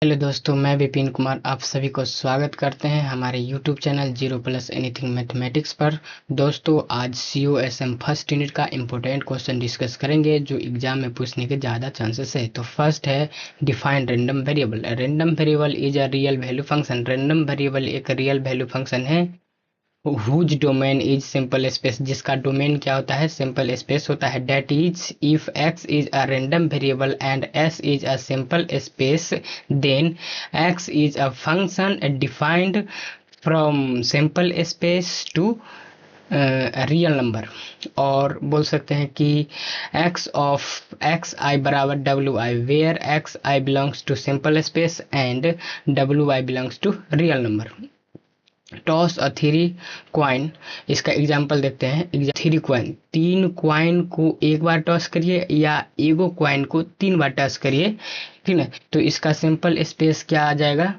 Hello दोस्तों, मैं विपिन कुमार आप सभी को स्वागत करते हैं हमारे YouTube channel zero plus anything mathematics पर। दोस्तों, आज COSM फर्स्ट यूनिट का इम्पोर्टेंट क्वेश्चन डिस्कस करेंगे जो एग्जाम में पूछने के ज़्यादा चांसेस है। तो फर्स्ट है, define random variable. Random variable is a real value function. Random variable एक रियल वैल्यू फंक्शन है whose domain is simple space, जिसका डोमेन क्या होता है, सिंपल स्पेस होता है। That is if x is a random variable and s is a simple space, then x is a function defined from simple space to real number. और बोल सकते हैं कि x i बराबर wi, where x i belongs to simple space and wi belongs to real number. Toss a three coin, इसका example देखते हैं। Three coin, तीन क्वाइन को एक बार टॉस करिए या एगो क्वाइन को तीन बार टॉस करिए, ठीक है। तो इसका सिंपल स्पेस क्या आ जाएगा,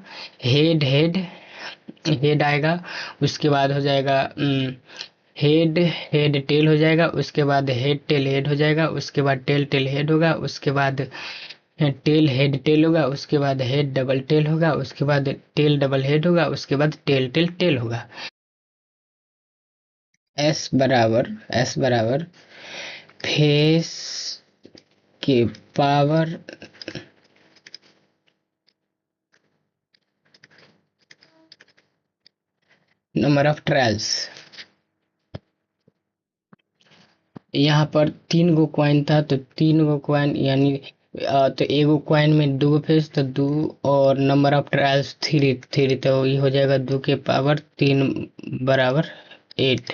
हेड हेड हेड आएगा। उसके बाद हो जाएगा हेड हेड टेल हो जाएगा। उसके बाद हेड टेल हेड हो जाएगा। उसके बाद टेल टेल हेड होगा। उसके बाद टेल हेड टेल होगा। उसके बाद हेड डबल टेल होगा। उसके बाद टेल डबल हेड होगा। उसके बाद टेल टेल टेल होगा। एस बराबर फेस के पावर नंबर ऑफ ट्रायल्स। यहाँ पर तीन गो क्वाइन था तो तीन गो क्वाइन यानी तो एगो क्वाइन में दो फेस तो दो, और number of trials three three, तो ये हो जाएगा दो के पावर तीन बराबर 8।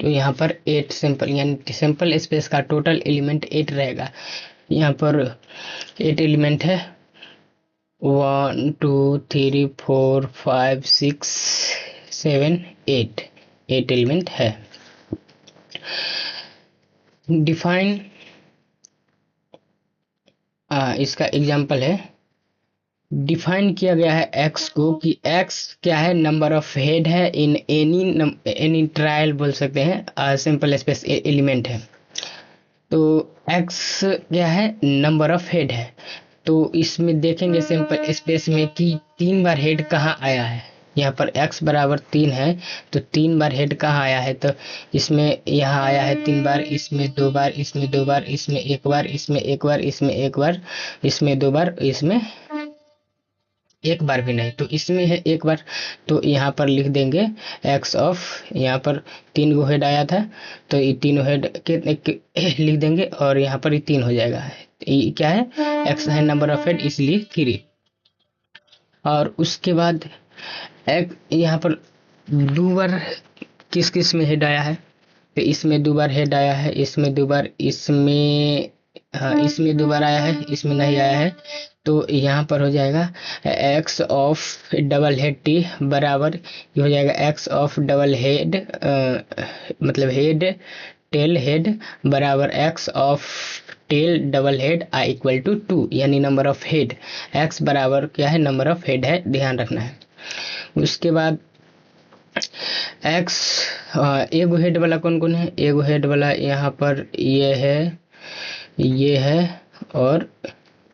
तो यहाँ पर 8 सिंपल यानी सिंपल स्पेस का टोटल एलिमेंट 8 रहेगा। यहाँ पर 8 एलिमेंट है, 1 2 3 4 5 6 7 8, 8 एलिमेंट है। डिफाइन, इसका एग्जांपल है, डिफाइन किया गया है x को कि x क्या है, नंबर ऑफ हेड है इन एनी ट्रायल, बोल सकते हैं सिंपल स्पेस एलिमेंट है। तो x क्या है, नंबर ऑफ हेड है। तो इसमें देखेंगे सिंपल स्पेस में कि तीन बार हेड कहाँ आया है। यहाँ पर x बराबर 3 है तो 3 बार हेड कहाँ आया है, तो इसमें यहाँ आया है 3 बार, इसमें 2 बार, इसमें 2 बार, इसमें 1 बार, इसमें 1 बार, इसमें 1 बार, इसमें 2 बार, इसमें एक बार भी नहीं, तो इसमें है एक बार। तो यहाँ पर लिख देंगे एक्स ऑफ, यहाँ पर तीन गो हेड आया था तो ये तीनों हेड के लिख देंगे और यहाँ पर ये 3 हो जाएगा। ये क्या है, एक्स है नंबर ऑफ हेड, इसलिए 3। और उसके बाद एक यहाँ पर दो बार किस किस में हेड आया है, तो इसमें 2 बार हेड आया है, इसमें 2 बार, इसमें हाँ इसमें 2 बार आया है, इसमें नहीं आया है। तो यहाँ पर हो जाएगा X of double head T बराबर, ये हो जाएगा एक्स ऑफ डबल हेड मतलब हेड टेल हेड बराबर X of tail double head I equal to 2, यानी नंबर ऑफ हेड। एक्स बराबर क्या है, नंबर ऑफ हेड है, ध्यान रखना है। उसके बाद एक्स एगो हेड वाला कौन कौन है, एगो हेड वाला यहाँ पर ये है और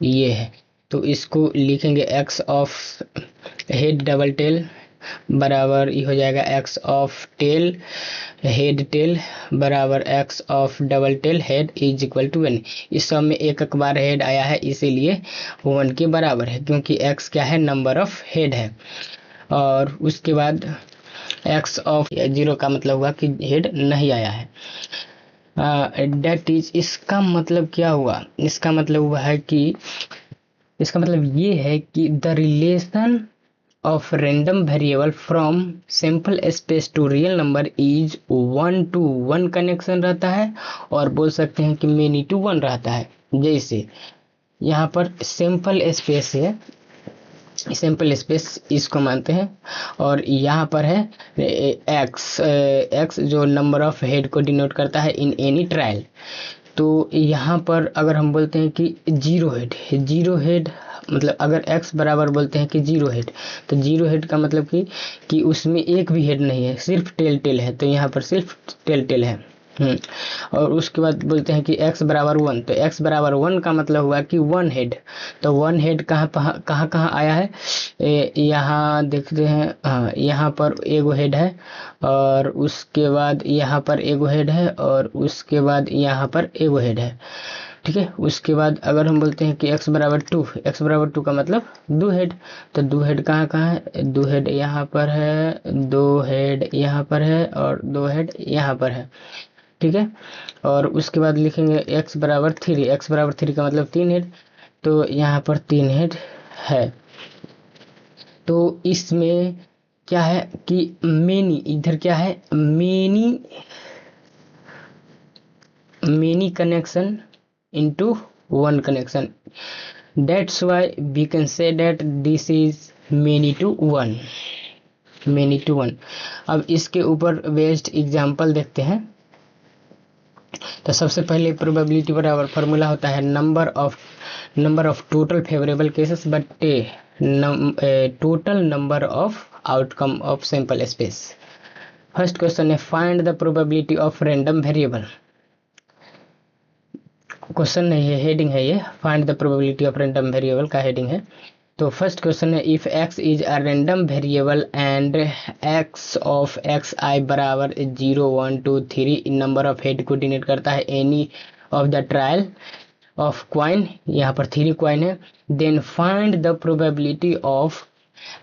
ये है। तो इसको लिखेंगे X of head double tail बराबर ये हो जाएगा X of tail head tail बराबर X of double tail head is equal to 1। इस सब में एक बार हेड आया है इसीलिए 1 के बराबर है, क्योंकि एक्स क्या है, नंबर ऑफ हेड है। और उसके बाद एक्स ऑफ 0 का मतलब हुआ कि हेड नहीं आया है। डेट इज, इसका मतलब क्या हुआ, इसका मतलब हुआ है कि इसका मतलब ये है कि the relation of random variable from simple space to real number is 1 to 1 connection रहता है, और बोल सकते हैं कि मेनी टू 1 रहता है। जैसे यहाँ पर सिंपल स्पेस है, सिंपल स्पेस इसको मानते हैं, और यहाँ पर है एक्स जो नंबर ऑफ हेड को डिनोट करता है इन एनी ट्रायल। तो यहाँ पर अगर हम बोलते हैं कि जीरो हेड मतलब अगर x बराबर बोलते हैं कि 0 हेड, तो 0 हेड का मतलब कि उसमें एक भी हेड नहीं है, सिर्फ टेल टेल है। तो यहाँ पर सिर्फ टेल टेल है। और उसके बाद बोलते हैं कि x बराबर 1, तो x बराबर 1 का मतलब हुआ कि 1 हेड। तो 1 हेड कहाँ आया है, यहाँ देखते हैं। हाँ, यहाँ पर एगो हेड है, और उसके बाद यहाँ पर एगो हेड है, और उसके बाद यहाँ पर एगो हेड है। ठीक है, उसके बाद अगर हम बोलते हैं कि x बराबर 2, x बराबर 2 का मतलब 2 हेड। तो 2 हेड कहाँ है, 2 हेड यहाँ पर है, 2 हेड यहाँ पर है, और 2 हेड यहाँ पर है। ठीक है, और उसके बाद लिखेंगे x बराबर 3, x बराबर 3 का मतलब 3 हेड। तो यहाँ पर 3 हेड है। तो इसमें क्या है कि मेनी, इधर क्या है, many connection into one connection, that's why we can say that this is many to one, many to one. अब इसके ऊपर बेस्ड एग्जांपल देखते हैं। तो सबसे पहले प्रोबेबिलिटी बराबर फॉर्मूला होता है number of total favourable cases बट्टे total number of outcome of sample space. First question है find the probability of random variable. Question नहीं है, हेडिंग है ये, find the probability of random variable का हेडिंग है। तो फर्स्ट क्वेश्चन है if x is a random variable and x of x I बराबर 0 1 2 3 इन नंबर ऑफ हेड को डिनोट करता है any of the trial of coin, यहाँ पर 3 क्वाइन है। Then find the probability of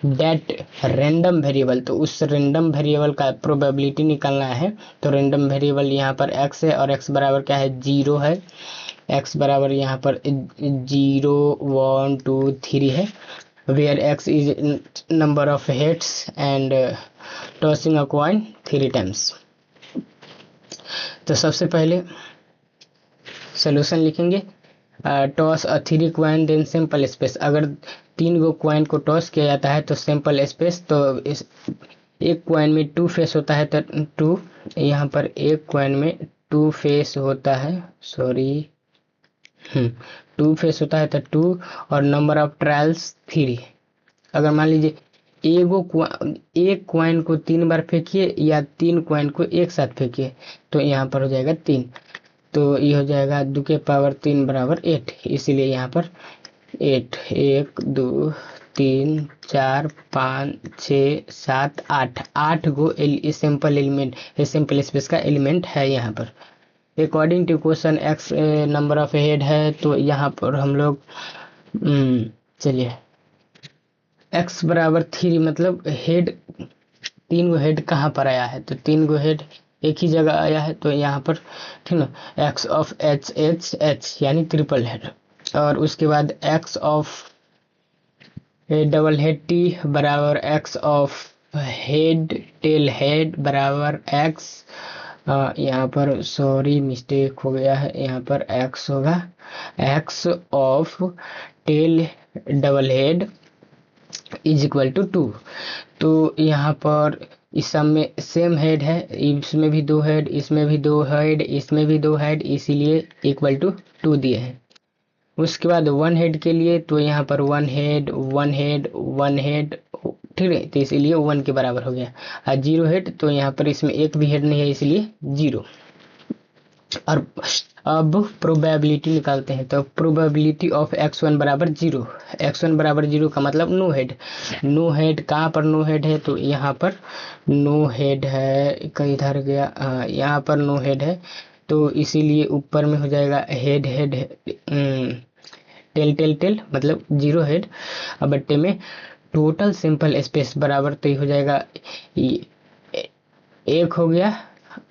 that random variable, तो उस random variable का प्रोबेबिलिटी निकालना है। तो रैंडम वेरिएबल यहाँ पर x है, और x बराबर क्या है, 0 है। x बराबर यहाँ पर 0 1 2 3 है, where x is number of heads and tossing a coin 3 times. तो सबसे पहले सोल्यूशन लिखेंगे, toss a 3 coin then sample space. अगर 3 गो क्वाइन को टॉस किया जाता है तो सैंपल स्पेस, तो इस एक क्वाइन में 2 फेस होता है, तो 2, यहाँ पर एक क्वाइन में 2 फेस होता है, सॉरी 2 फेस होता है, तो 2, और नंबर ऑफ ट्रायल्स 3। अगर मान लीजिए एक क्वाइन को 3 बार फेंकिए या 3 क्वाइन को एक साथ फेंकिए, तो यहाँ पर हो जाएगा 3। तो ये हो जाएगा 2 के पावर 3 बराबर 8, इसीलिए यहाँ पर 8, 1 2 3 4 5 6 7 8 गो सैंपल एलिमेंट, सैंपल स्पेस का एलिमेंट है यहाँ पर। According to question x number of head है, तो यहाँ पर हम लोग चलिए x बराबर 3 मतलब हेड, 3 गो हेड कहाँ पर आया है, तो 3 गो हेड एक ही जगह आया है, तो यहाँ पर ठीक ना, x ऑफ h यानी ट्रिपल हेड। और उसके बाद x of double head t बराबर x of head tail head बराबर x, यहाँ पर सॉरी मिस्टेक हो गया है, यहाँ पर x होगा x of tail double head is equal to 2। तो यहाँ पर इस सब में सेम हेड है, इसमें भी 2 हेड, इसमें भी 2 हेड, इसमें भी 2 हेड, इसीलिए इक्वल टू 2 दिए हैं। उसके बाद 1 हेड के लिए, तो यहाँ पर 1 हेड 1 हेड 1 हेड, ठीक है, तो इसीलिए 1 के बराबर हो गया। और 0 हेड, तो यहाँ पर इसमें एक भी हेड नहीं है, इसलिए 0। और अब प्रोबेबिलिटी निकालते हैं। तो प्रोबेबिलिटी ऑफ x1 बराबर 0, x1 बराबर 0 का मतलब नो हेड। नो हेड कहाँ पर नो हेड है, तो यहाँ पर नो हेड है, कहीं इधर गया, यहाँ पर नो हेड है, तो इसीलिए ऊपर में हो जाएगा head head tail tail tail मतलब 0 हेड। अब बट्टे में टोटल सैंपल स्पेस बराबर, तो हो जाएगा 1 हो गया,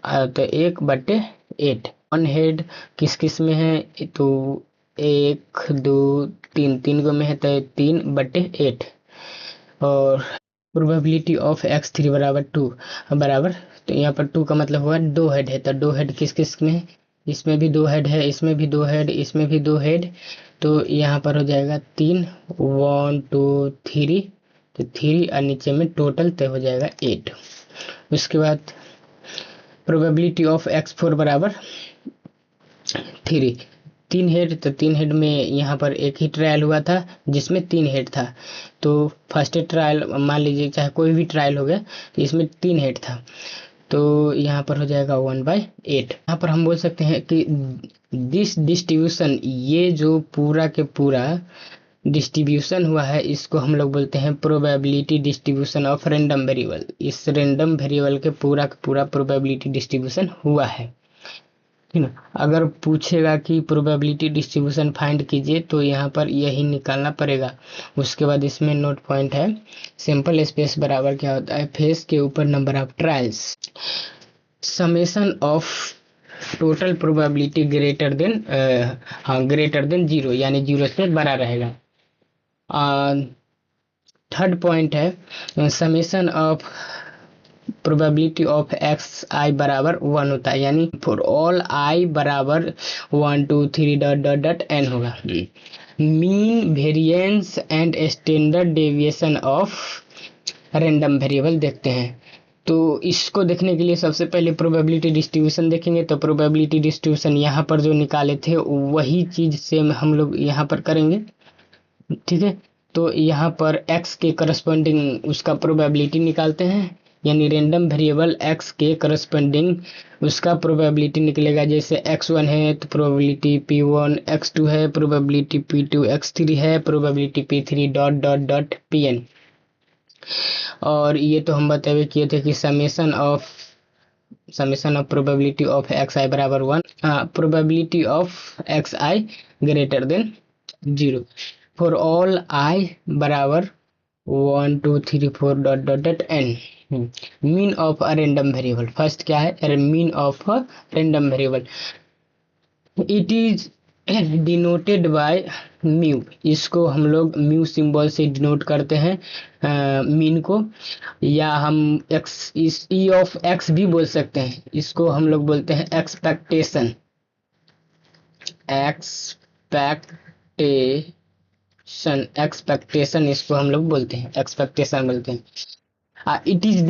तो 1 बट्टे 8। 1 हेड किस किस में है, तो 1 2 3 गो में है, तो 3 बट्टे 8। और प्रोबेबिलिटी ऑफ x3 बराबर 2 बराबर, तो यहाँ पर 2 का मतलब हुआ 2 हेड है, तो 2 हेड किस किस में है, इसमें भी 2 हेड है, इसमें भी 2 हेड, इसमें भी 2 हेड, तो यहाँ पर हो जाएगा 3 1 2 3, तो 3 और नीचे में टोटल तो हो जाएगा 8। उसके बाद प्रोबेबिलिटी ऑफ x4 बराबर 3 हेड, तो 3 हेड में यहाँ पर एक ही ट्रायल हुआ था जिसमें 3 हेड था। तो फर्स्ट ट्रायल मान लीजिए चाहे कोई भी ट्रायल हो गया, तो इसमें 3 हेड था, तो यहाँ पर हो जाएगा 1/8। यहाँ पर हम बोल सकते हैं कि दिस डिस्ट्रीब्यूशन, ये जो पूरा के पूरा डिस्ट्रीब्यूशन हुआ है, इसको हम लोग बोलते हैं probability distribution of random variable. इस रैंडम वेरिएबल के पूरा का पूरा प्रोबेबिलिटी डिस्ट्रीब्यूशन हुआ है, ठीक ना। अगर पूछेगा कि प्रोबेबिलिटी डिस्ट्रीब्यूशन फाइंड कीजिए तो यहाँ पर यही निकालना पड़ेगा। उसके बाद इसमें नोट पॉइंट है, सैंपल स्पेस बराबर क्या होता है, फेस के ऊपर number of trials, summation of total probability greater than greater than 0, यानी 0 से बड़ा रहेगा। थर्ड पॉइंट है summation of probability of x I बराबर 1 होता है, यानी फॉर ऑल आई बराबर 1 2 3 डॉट डॉट डॉट एन होगा। Mean variance and standard deviation of random variable देखते हैं। तो इसको देखने के लिए सबसे पहले प्रोबेबिलिटी डिस्ट्रीब्यूशन देखेंगे। तो प्रोबेबिलिटी डिस्ट्रीब्यूशन यहाँ पर जो निकाले थे वही चीज से हम लोग यहाँ पर करेंगे, ठीक है। तो यहाँ पर x के करस्पॉन्डिंग उसका प्रोबेबिलिटी निकालते हैं, यानी रैंडम वेरिएबल x के करस्पॉन्डिंग उसका प्रोबेबिलिटी निकलेगा। जैसे x1 है तो प्रोबेबिलिटी p1, x2 है प्रोबेबिलिटी p2, x3 है probability p3 dot dot dot pn। और ये तो हम बताए किए थे कि summation of probability of x I बराबर 1, probability of x I greater than 0 for all I बराबर 1 2 3 4 dot dot dot N. Mean of a random variable, first क्या है, mean of a random variable, it is denoted by mu. इसको हम लोग mu symbol से denote करते हैं mean को, या हम एक्स इस ई ऑफ एक्स भी बोल सकते हैं। इसको हम लोग बोलते हैं एक्सपेक्टेशन, एक्सपेक्टेशन इसको हम लोग बोलते हैं, एक्सपेक्टेशन बोलते हैं। It is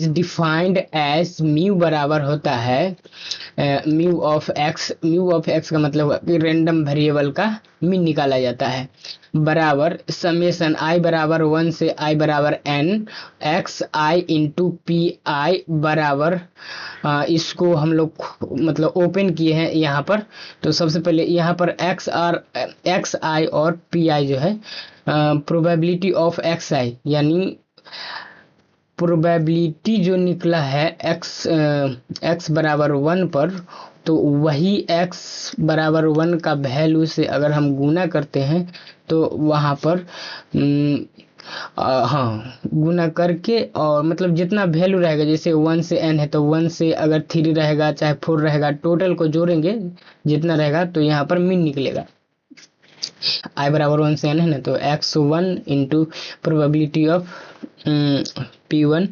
defined as mu बराबर होता है म्यू ऑफ एक्स का मतलब कि रैंडम वेरिएबल का मीन निकाला जाता है, बराबर समेशन आई बराबर 1 से आई बराबर n x I into P I बराबर इसको हम लोग मतलब ओपन किए हैं यहाँ पर। तो सबसे पहले यहाँ पर एक्स आई और पी आई जो है प्रोबेबिलिटी ऑफ एक्स आई, यानी प्रोबेबिलिटी जो निकला है x बराबर 1 पर, तो वही x बराबर 1 का वैल्यू से अगर हम गुना करते हैं तो वहाँ पर हाँ गुना करके, और मतलब जितना वैल्यू रहेगा, जैसे 1 से n है तो 1 से अगर 3 रहेगा चाहे 4 रहेगा, टोटल को जोड़ेंगे जितना रहेगा तो यहाँ पर मीन निकलेगा। आई बराबर 1 से n है ना, तो x1 into probability of p1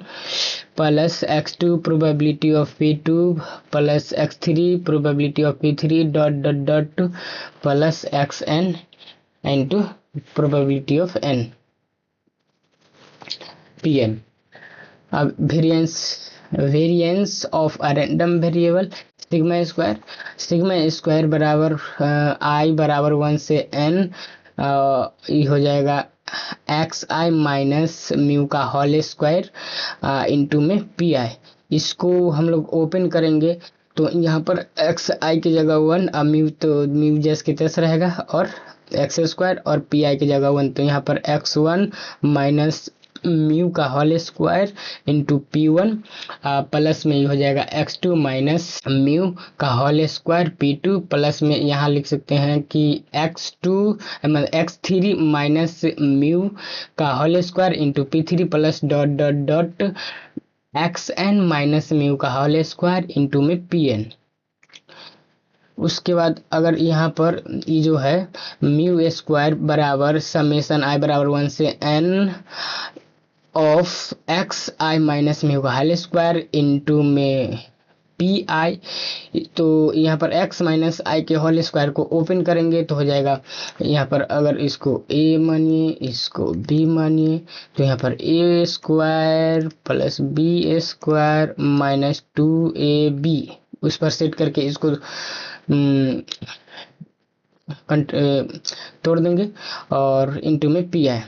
plus x2 probability of p2 plus x3 probability of p3 dot dot dot plus xn into probability of n pn। अब variance of a random variable sigma square बराबर i बराबर 1 से n ये हो जाएगा x आई minus mu का whole square into में P I. इसको हम लोग ओपन करेंगे तो यहाँ पर एक्स आई की जगह 1, अब म्यू तो म्यू जैस की तरह रहेगा, और एक्स स्क्वायर और पी आई की जगह 1, तो यहाँ पर x1 माइनस म्यू का whole square into p1 plus में ये हो जाएगा x2 माइनस म्यू का होल स्क्वायर p2 प्लस में यहाँ लिख सकते हैं कि x3 माइनस म्यू का whole square into p3 plus dot dot dot xn minus mu का होल स्क्वायर इंटू में pn। उसके बाद अगर यहाँ पर ये जो है म्यू स्क्वायर बराबर समेशन आई बराबर 1 से n of x I minus mu का होल स्क्वायर इंटू में पी आई, तो यहाँ पर x माइनस आई के होल स्क्वायर को ओपन करेंगे तो हो जाएगा यहाँ पर, अगर इसको a मानिए इसको b मानिए, तो यहाँ पर a square plus b square minus 2ab उस पर सेट करके इसको तोड़ देंगे और इंटू में पी आई।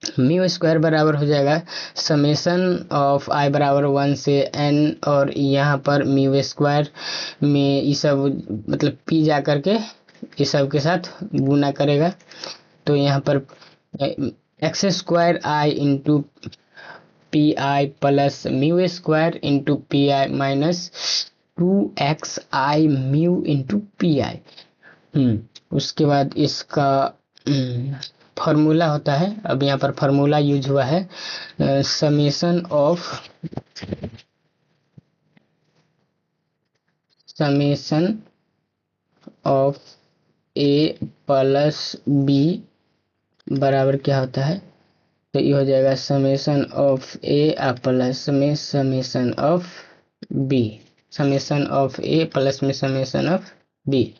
म्यू स्क्वायर बराबर हो जाएगा समेसन ऑफ आई बराबर 1 से n, और यहाँ पर म्यू स्क्वायर में ये सब मतलब पी जा करके ये सब के साथ गुना करेगा, तो यहाँ पर x square I into P I plus mu square into P I minus 2xi mu into P I. उसके बाद इसका फॉर्मूला होता है, अब यहाँ पर फॉर्मूला यूज हुआ है summation of A plus B बराबर क्या होता है, तो ये हो जाएगा समेसन ऑफ ए प्लस में summation of B, summation of A plus में समेसन ऑफ बी।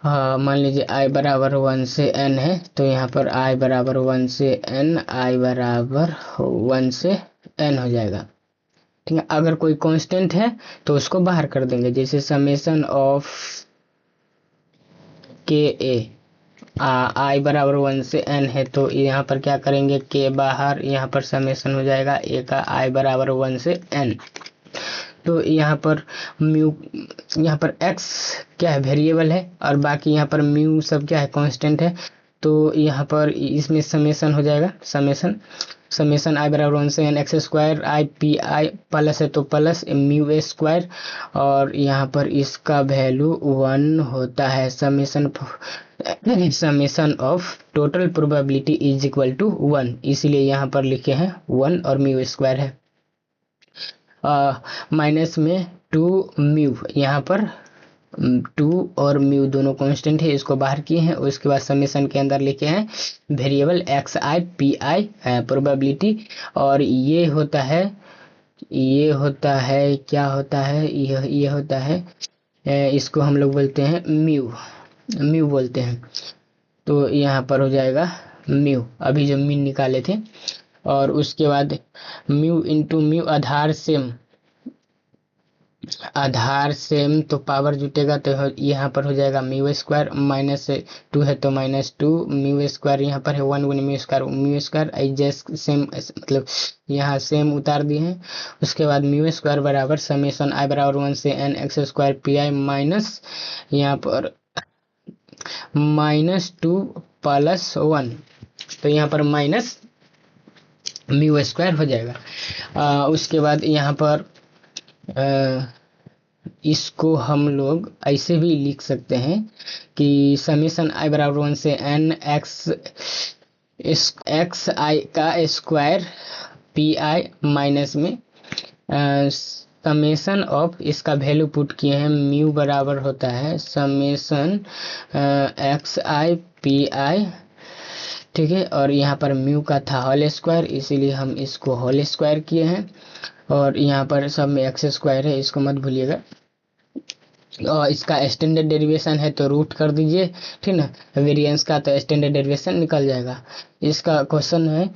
हाँ, मान लीजिए आई बराबर 1 से n है, तो यहाँ पर आई बराबर 1 से n, आई बराबर 1 से n हो जाएगा। ठीक है, अगर कोई कांस्टेंट है तो उसको बाहर कर देंगे, जैसे समेसन ऑफ के ए आई बराबर 1 से n है, तो यहाँ पर क्या करेंगे के बाहर, यहाँ पर समेसन हो जाएगा ए का आई बराबर 1 से n। तो यहाँ पर म्यू, यहाँ पर x क्या है वेरिएबल है, और बाकी यहाँ पर म्यू सब क्या है कांस्टेंट है, तो यहाँ पर इसमें समेसन हो जाएगा समेसन आई बराबर 1 से n x square I P I plus है तो प्लस म्यू स्क्वायर, और यहाँ पर इसका वैल्यू 1 होता है। Summation of total probability is equal to 1, इसीलिए यहाँ पर लिखे हैं 1 और म्यू स्क्वायर है। माइनस में 2 म्यू, यहाँ पर 2 और म्यू दोनों कांस्टेंट है, इसको बाहर किए हैं। उसके बाद समेसन के अंदर लिखे हैं variable x I P I probability, और ये होता है क्या होता है, ये होता है इसको हम लोग बोलते हैं म्यू बोलते हैं। तो यहाँ पर हो जाएगा म्यू, अभी जो मीन निकाले थे, और उसके बाद म्यू इंटू म्यू आधार सेम तो पावर जुटेगा, तो यहाँ पर हो जाएगा म्यू स्क्वायर, माइनस 2 है तो माइनस 2 म्यू स्क्वायर, यहाँ पर है 1 गुना म्यू स्क्वायर एडजस्ट सेम, मतलब यहाँ सेम उतार दिए हैं। उसके बाद म्यू स्क्वायर बराबर समेसन आई बराबर 1 से n x square P I minus यहाँ पर -2 प्लस 1, तो यहाँ पर माइनस म्यू स्क्वायर हो जाएगा। उसके बाद यहाँ पर इसको हम लोग ऐसे भी लिख सकते हैं कि समेसन आई बराबर 1 से n एक्स आई का स्क्वायर पी आई माइनस में समेसन ऑफ, इसका वैल्यू पुट किए हैं, म्यू बराबर होता है summation x I P I, ठीक है, और यहाँ पर म्यू का था होल स्क्वायर, इसीलिए हम इसको होल स्क्वायर किए हैं, और यहाँ पर सब में एक्स स्क्वायर है, इसको मत भूलिएगा। और इसका स्टैंडर्ड डेरिवेशन है तो रूट कर दीजिए, ठीक ना, वेरिएंस का तो स्टैंडर्ड डेरिवेशन निकल जाएगा। इसका क्वेश्चन है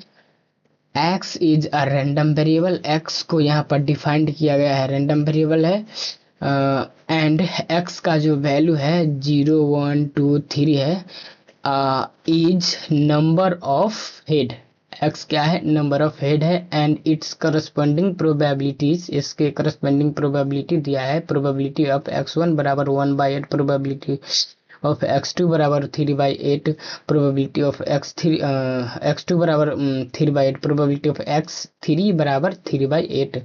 x is a random variable, x को यहाँ पर डिफाइंड किया गया है, रैंडम वेरिएबल है, एंड x का जो वैल्यू है 0 1 2 3 है, is number of head, x क्या है नंबर ऑफ हेड है, एंड इट्स करस्पॉन्डिंग प्रोबेबिलिटीज, इसके करस्पॉन्डिंग प्रोबेबिलिटी दिया है, प्रोबेबिलिटी ऑफ x1 बराबर 1/8, प्रोबेबिलिटी ऑफ x2 बराबर 3/8, प्रोबेबिलिटी ऑफ x2 बराबर 3/8, प्रोबेबिलिटी ऑफ x3 बराबर 3/8,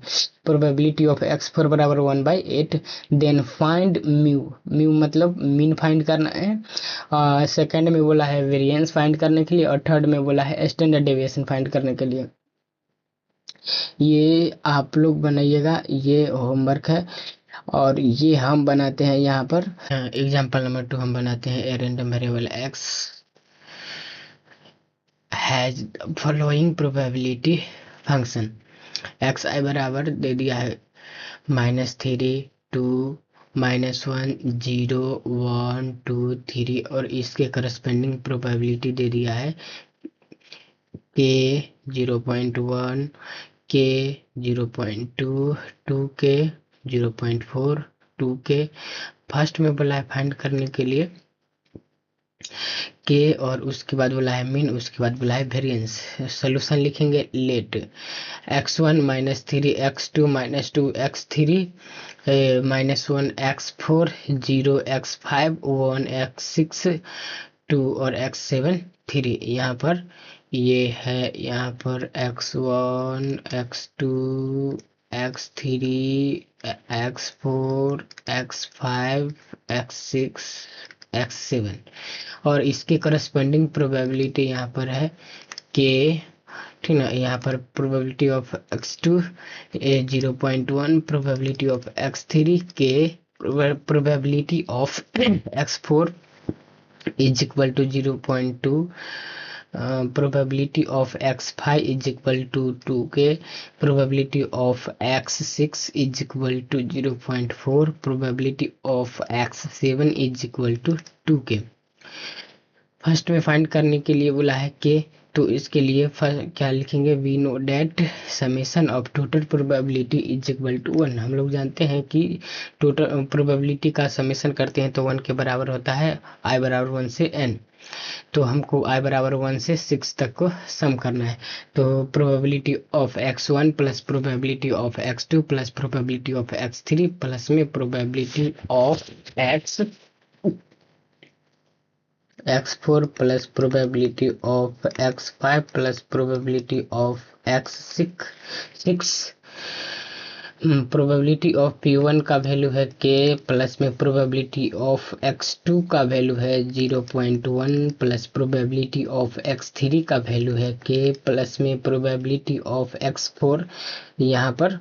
प्रोबेबिलिटी ऑफ x4 बराबर 1/8। देन फाइंड म्यू मतलब मीन फाइंड करना है, सेकंड में बोला है वेरिएंस फाइंड करने के लिए, और थर्ड में बोला है स्टैंडर्ड डेविएशन फाइंड करने के लिए। ये आप लोग बनाइएगा, ये होमवर्क है, और ये हम बनाते हैं यहाँ पर एग्जाम्पल नंबर 2 हम बनाते हैं। A random variable x has following probability function, X I बराबर दे दिया है -3 2 -1 0 1 2 3, और इसके करस्पेंडिंग प्रोबेबिलिटी दे दिया है k 0.1 k 0.2 2k 0.4 2k। First में बोला है फाइंड करने के लिए के, और उसके बाद बोला है मीन, उसके बाद बोला है वेरिएंस। सोल्यूशन लिखेंगे, late x1 -3 x2 -2 x3 -1 x4 0 x5 1 x6 2 और x7 3। यहाँ पर ये है, यहाँ पर x1 x2 x3 x4 x5 x6 x7, और इसके करस्पॉन्डिंग प्रोबेबिलिटी यहाँ पर है के, ठीक ना। यहाँ पर probability of x2 0.1, probability of x3 के, probability of x4 is equal to 0.2, probability of x5 is equal to 2 के, probability of x6 is equal to 0.4, probability of x7 is equal to 2 के। फर्स्ट में find करने के लिए बोला है के, तो इसके लिए क्या लिखेंगे, we know that summation of total probability is equal to 1। हम लोग जानते हैं कि टोटल प्रोबेबिलिटी का समेशन करते हैं तो 1 के बराबर होता है i बराबर 1 से n। तो हमको i बराबर 1 से 6 तक को सम करना है। तो probability of x1 plus probability of x2 plus probability of x3 plus में probability of x4 plus probability of x5 plus probability of x6, probability of p1 का वैल्यू है k, प्लस में प्रोबेबिलिटी ऑफ x2 का value है 0.1, plus probability of x3 का value है k, plus में probability of x4, यहाँ पर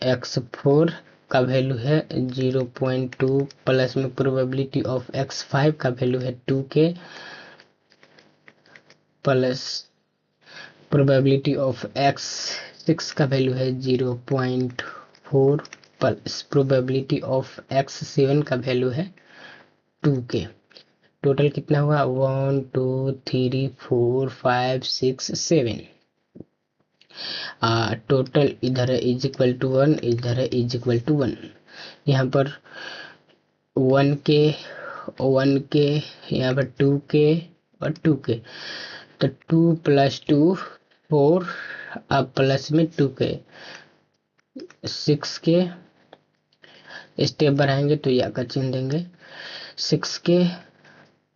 x4 का वैल्यू है 0.2, प्लस में प्रोबेबिलिटी ऑफ x5 का वैल्यू है 2 के, प्लस प्रोबेबिलिटी ऑफ x6 का वैल्यू है 0.4, प्लस प्रोबेबिलिटी ऑफ x7 का वैल्यू है 2 के। टोटल कितना हुआ, 1 2 3 4 5 6 7। टोटल इधर है इज इक्वल टू 1, इधर है इज इक्वल टू 1। यहाँ पर 1 के यहाँ पर 2 के और 2 के, तो 2 + 2 4, अब प्लस में 2 के 6 के, स्टेप बढ़ाएंगे तो या का चिन्ह देंगे, 6 के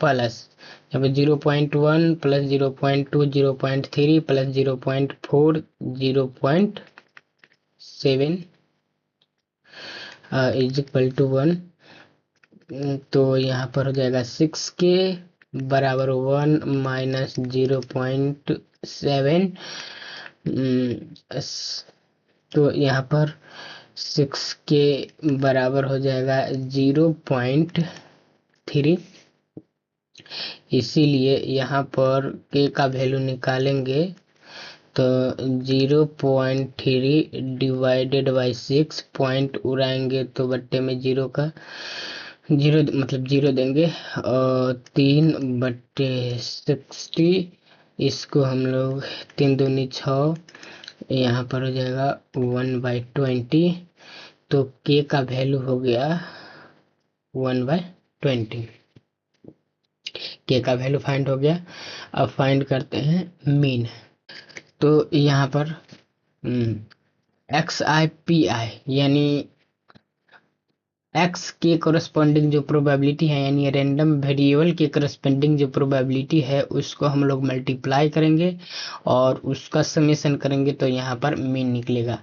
प्लस यहाँ पे 0.1 plus 0.2 0.3 plus 0.4 0.7 is equal to 1। तो यहाँ पर हो जाएगा 6 के बराबर 1 माइनस 0.7, तो यहाँ पर 6 के बराबर हो जाएगा 0.3। इसीलिए यहाँ पर k का वैल्यू निकालेंगे तो 0.3 डिवाइडेड बाई 6, पॉइंट उड़ाएंगे तो बट्टे में 0 का 0 मतलब 0 देंगे, और 3/60, इसको हम लोग 3 दूनी 6, यहाँ पर हो जाएगा 1/20। तो k का वैल्यू हो गया 1/20। के का वैल्यू फाइंड हो गया। अब फाइंड करते हैं मीन। तो यहाँ पर XI/PI यानी x के कोरस्पॉन्डिंग जो प्रोबेबिलिटी है, यानी रैंडम वेरिएबल के कोरस्पॉन्डिंग जो प्रोबेबिलिटी है, उसको हम लोग मल्टीप्लाई करेंगे और उसका समेशन करेंगे तो यहाँ पर मीन निकलेगा।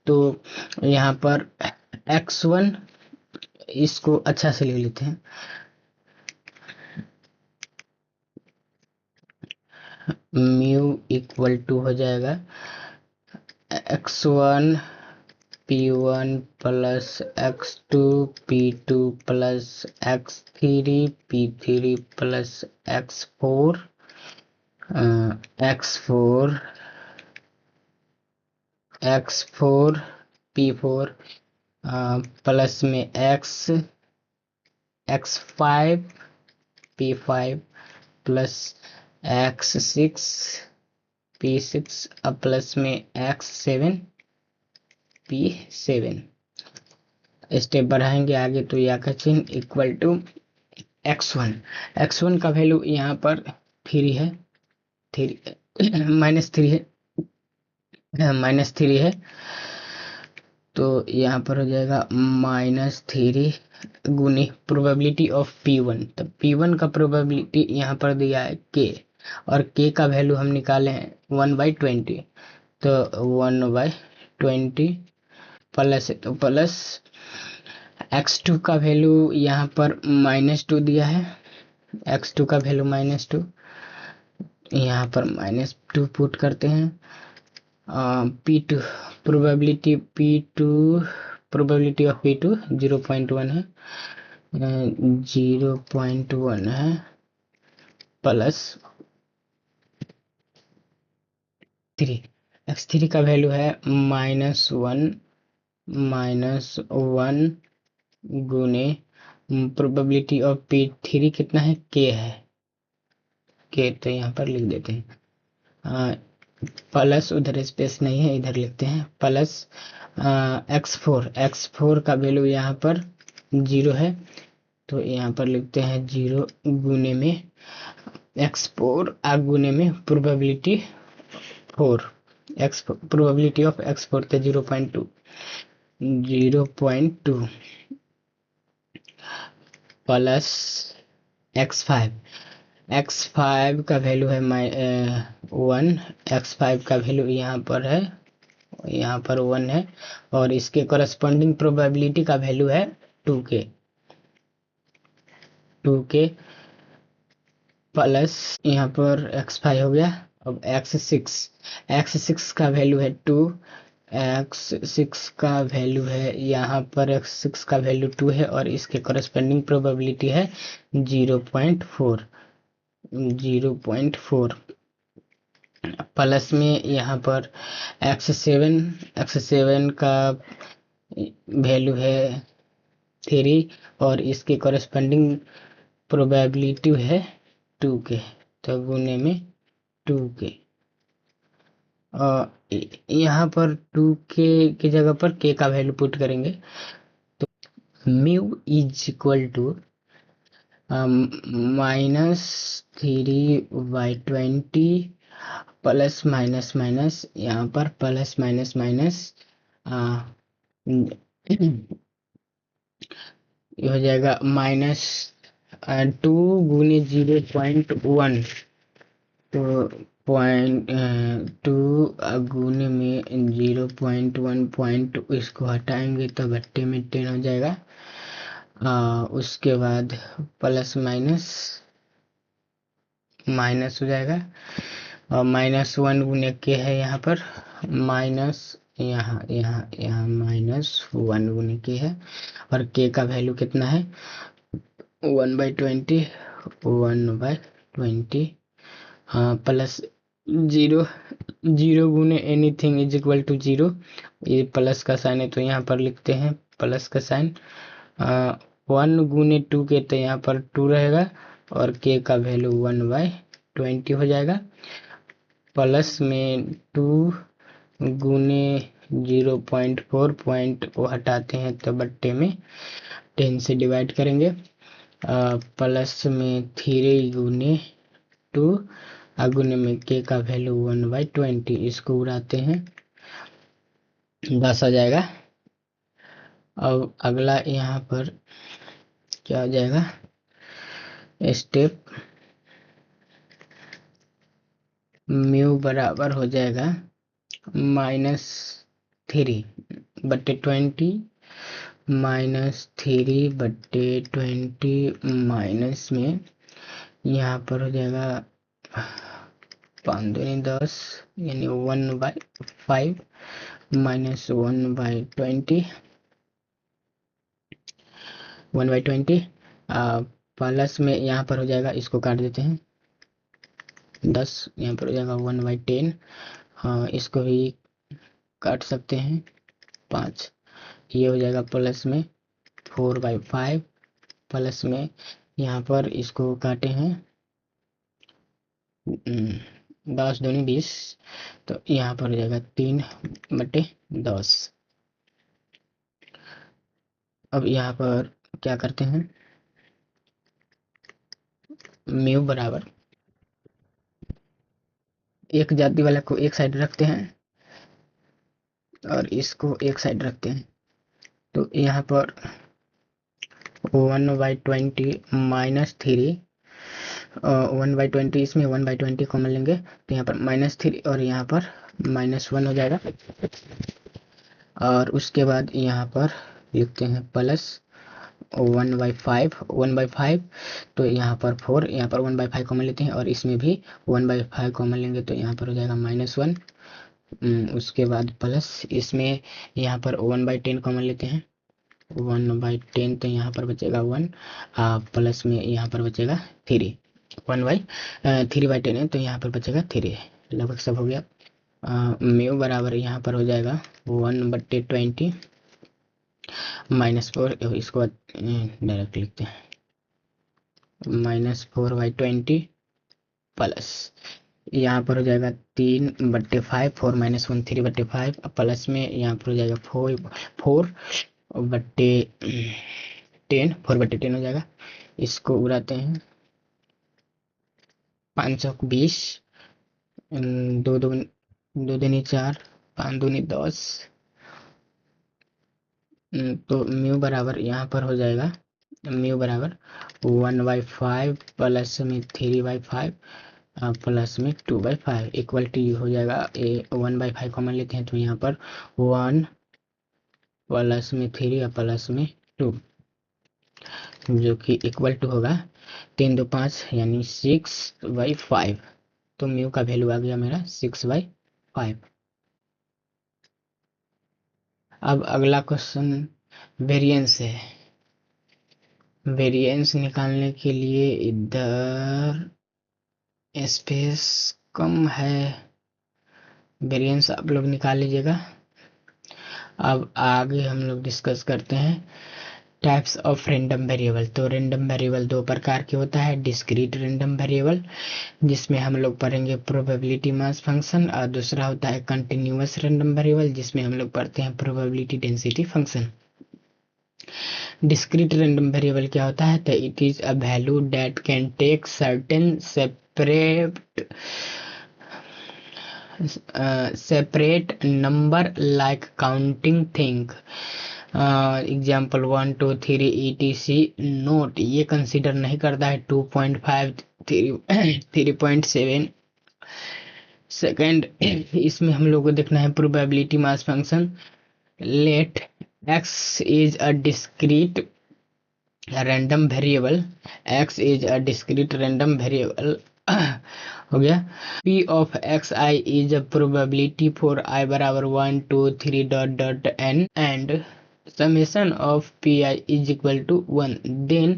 तो यहाँ पर x1, इसको अच्छा से ले लेते हैं, म्यू इक्वल टू हो जाएगा x1 p1 plus x2 p2 plus x3 p3 plus x4 p4 plus में x5 p5 plus x6 p6 अब प्लस में x7 p7। स्टेप बढ़ाएंगे आगे तो या का चिन्ह इक्वल टू x1 का वैल्यू यहाँ पर 3 है, -3 है, -3 है, तो यहाँ पर हो जाएगा -3 गुनी प्रोबेबिलिटी ऑफ P1। तो P1 का प्रोबेबिलिटी यहाँ पर दिया है k, और k का वैल्यू हम निकाले हैं 1/20, तो 1/20 प्लस है, तो प्लस x2 का वैल्यू यहाँ पर -2 दिया है, x2 का वैल्यू -2, यहाँ पर -2 पुट करते हैं। P2 प्रोबेबिलिटी ऑफ P2 0.1 है, 0.1 है, प्लस 3, x3 का वैल्यू है -1 गुने प्रोबेबिलिटी ऑफ P3 कितना है, k है, k, तो यहाँ पर लिख देते हैं, प्लस, उधर स्पेस नहीं है, इधर लिखते हैं, प्लस x4 का वैल्यू यहाँ पर 0 है, तो यहाँ पर लिखते हैं 0 गुने में x4 गुने में प्रोबेबिलिटी 4, प्रोबेबिलिटी ऑफ x4 थे 0.2 प्लस x5 का वैल्यू है 1, x5 का वैल्यू यहाँ पर 1 है, और इसके करस्पॉन्डिंग प्रोबेबिलिटी का वैल्यू है 2k प्लस यहाँ पर x5 हो गया। अब x6 का वैल्यू है 2, x6 का वैल्यू है यहाँ पर, x6 का वैल्यू 2 है, और इसके करस्पॉन्डिंग प्रोबेबिलिटी है 0.4, प्लस में यहाँ पर x7 का वैल्यू है 3, और इसके करस्पॉन्डिंग प्रोबेबिलिटी है 2k, तो गुने में 2k, यहाँ पर 2k की जगह पर k का वैल्यू पुट करेंगे, तो mu is equal to -3/20 plus minus minus, यहाँ पर प्लस माइनस माइनस ये हो जाएगा -2 गुने 0.1, तो 0.2 गुने में 0.1, इसको हटाएंगे तो बट्टे में 10 हो जाएगा, उसके बाद प्लस माइनस हो जाएगा, और -1 गुने के है यहाँ पर, माइनस यहाँ -1 गुने के है, और के का वैल्यू कितना है 1/20, हाँ, प्लस 0 गुने एनीथिंग इज इक्वल टू 0, ये प्लस का साइन है तो यहाँ पर लिखते हैं प्लस का साइन, 1 गुने 2 के, तो यहाँ पर 2 रहेगा, और के का वैल्यू 1/20 हो जाएगा, प्लस में 2 गुने 0.4 पॉइंट वो हटाते हैं तो बट्टे में 10 से डिवाइड करेंगे, प्लस में 3 गुने 2 गुने में के का वैल्यू 1/20, इसको उड़ाते हैं 10 आ जाएगा। अब अगला यहाँ पर क्या हो जाएगा, स्टेप म्यू बराबर हो जाएगा -3/20 -3/20 माइनस में यहाँ पर हो जाएगा 5 दूनी 10, यानी 1/5 माइनस 1/20 प्लस में यहाँ पर हो जाएगा, इसको काट देते हैं 10, यहाँ पर हो जाएगा 1/10, हाँ, इसको भी काट सकते हैं 5, ये हो जाएगा प्लस में 4/5, प्लस में यहाँ पर इसको काटे हैं 10 दूनी 20, तो यहाँ पर हो जाएगा 3/10। अब यहाँ पर क्या करते हैं, म्यू बराबर एक जाति वाला को एक साइड रखते हैं और इसको एक साइड रखते हैं, तो यहाँ पर 1/20 -3, 1/20 इसमें 1/20 कॉमन लेंगे तो यहाँ पर -3 और यहाँ पर -1 हो जाएगा। और उसके बाद यहाँ पर लिखते हैं प्लस 1/5 तो यहाँ पर 4, यहाँ पर 1/5 कॉमन लेते हैं और इसमें भी 1/5 कॉमन लेंगे तो यहाँ पर हो जाएगा -1। उसके बाद प्लस इसमें यहाँ पर 1/10 कॉमन लेते हैं, 1/10 तो यहाँ पर बचेगा 1, प्लस में यहाँ पर बचेगा 3, 3/10 है तो यहाँ पर बचेगा 3। लगभग सब हो गया। म्यू बराबर यहाँ पर हो जाएगा 1/20 -4, इसको डायरेक्ट लिखते हैं -4/20 प्लस यहाँ पर हो जाएगा 3/5, 4 - 1 3/5 प्लस में यहाँ पर हो जाएगा 4/10 हो जाएगा। इसको उड़ाते हैं 520, 2 दूनी 4, 5 दूनी 10, तो म्यू बराबर यहाँ पर हो जाएगा म्यू बराबर 1/5 प्लस में 3/5 प्लस में 2/5 इक्वल टू हो जाएगा 1/5 कॉमन लेते हैं तो यहाँ पर 1 प्लस में 3 और प्लस में 2 जो कि इक्वल टू होगा 3 2 5 यानी 6/5। तो म्यू का वैल्यू आ गया मेरा 6/5। अब अगला क्वेश्चन वेरिएंस है। वेरिएंस निकालने के लिए इधर स्पेस कम है, वेरिएंस आप लोग निकाल लीजिएगा। अब आगे हम लोग डिस्कस करते हैं टाइप्स ऑफ रैंडम वेरिएबल। तो रैंडम वेरिएबल दो प्रकार के होता है, डिस्क्रीट रैंडम वेरिएबल जिसमें हम लोग पढ़ेंगे प्रोबेबिलिटी मास फंक्शन, और दूसरा होता है कंटिन्यूअस रैंडम वेरिएबल जिसमें हम लोग पढ़ते हैं probability density function. Discrete random variable क्या होता है? तो it is a value that can take certain separate number like counting thing, example 1 2 3 etc note ये कंसिडर नहीं करता है 2.5 3.7 सेकेंड। इसमें हम लोग को देखना है probability mass function. Let x is a discrete random variable, x is a discrete random variable हो गया। p of x i is a probability for i बराबर 1 2 3 dot n and summation of pi is equal to 1, then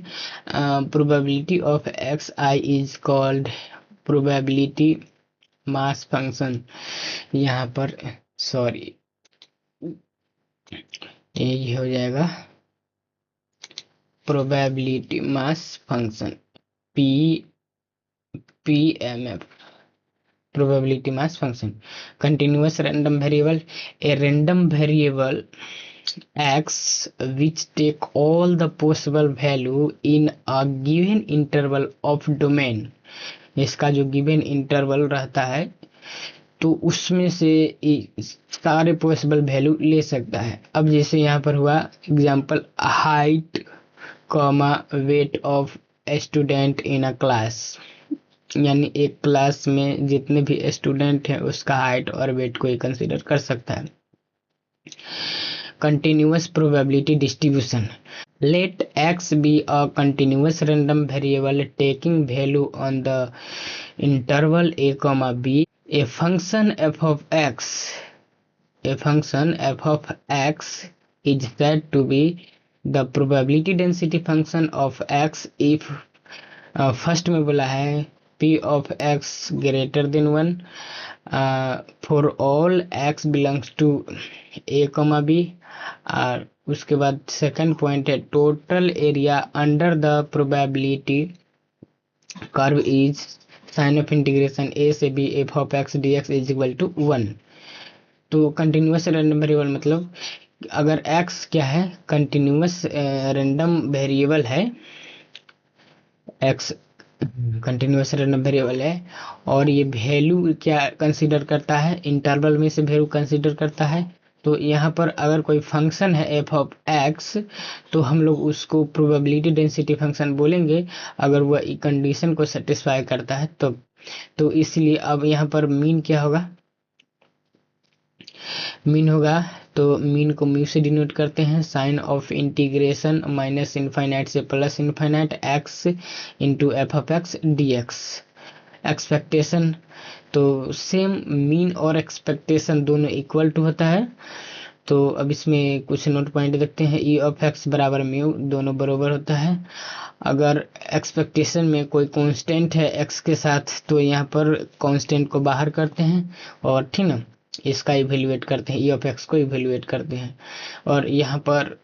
probability of xi is called probability mass function। यहाँ पर sorry ये हो जाएगा probability mass function PMF, probability mass function। continuous random variable, a random variable x which take all the possible value in a given interval of domain। इसका जो given interval रहता है तो उसमें से सारे पॉसिबल वैल्यू ले सकता है। अब जैसे यहाँ पर हुआ example height comma weight of student in a class, यानी एक क्लास में जितने भी स्टूडेंट हैं उसका हाइट और वेट को कंसीडर कर सकता है। continuous probability distribution, let x be a continuous random variable taking value on the interval a comma b, a function f of x is said to be the probability density function of x if first में बोला है p of x greater than 1 for all x belongs to a comma b। और उसके बाद second point है total area under the probability curve is sign of integration a से b f of x dx is equal to 1। तो continuous random variable मतलब अगर x क्या है कंटिन्यूअस रैंडम वेरिएबल है, x कंटिन्यूस रैंडम वेरिएबल है, और ये वैल्यू क्या कंसीडर करता है, इंटरवल में से वैल्यू कंसीडर करता है। तो यहाँ पर अगर कोई फंक्शन है एफ ऑफ एक्स, तो हम लोग उसको प्रोबेबिलिटी डेंसिटी फंक्शन बोलेंगे अगर वह कंडीशन को सेटिस्फाई करता है तो इसलिए अब यहाँ पर मीन क्या होगा, मीन होगा तो मीन को म्यू से डिनोट करते हैं, sign of integration minus infinite से plus infinite X into F of X D X. Expectation तो सेम, मीन और एक्सपेक्टेशन दोनों इक्वल टू होता है। तो अब इसमें कुछ नोट पॉइंट देखते हैं, ई ऑफ एक्स बराबर म्यू, दोनों बराबर होता है। अगर एक्सपेक्टेशन में कोई कांस्टेंट है एक्स के साथ तो यहाँ पर कांस्टेंट को बाहर करते हैं और ठीक ना, इसका इवेल्युएट करते हैं, ई ऑफ एक्स को इवेल्युएट करते हैं। और यहाँ पर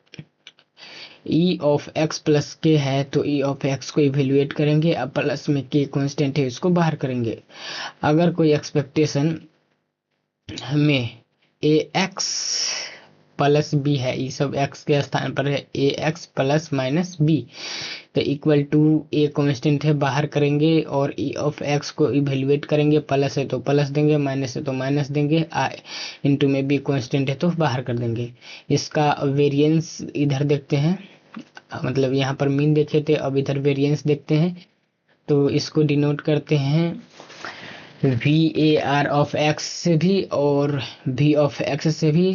ई ऑफ एक्स प्लस के है तो ई ऑफ एक्स को इवेल्युएट करेंगे, अब प्लस में के कांस्टेंट है इसको बाहर करेंगे। अगर कोई एक्सपेक्टेशन में ए एक्स प्लस बी है, ये सब एक्स के स्थान पर है, ए एक्स प्लस माइनस बी, तो इक्वल टू ए कांस्टेंट है बाहर करेंगे और ई ऑफ एक्स को इवेल्युएट करेंगे, प्लस है तो प्लस देंगे, माइनस है तो माइनस देंगे, इंटू में बी कांस्टेंट है तो बाहर कर देंगे। इसका वेरिएंस इधर देखते हैं, मतलब यहाँ पर मीन देखे थे, अब इधर वेरिएंस देखते हैं। तो इसको डिनोट करते हैं V A R of x से भी और वी ऑफ एक्स से भी,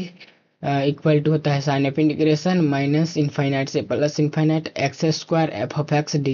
इक्वल टू होता है sign of integration minus infinite से plus infinite X square F of X D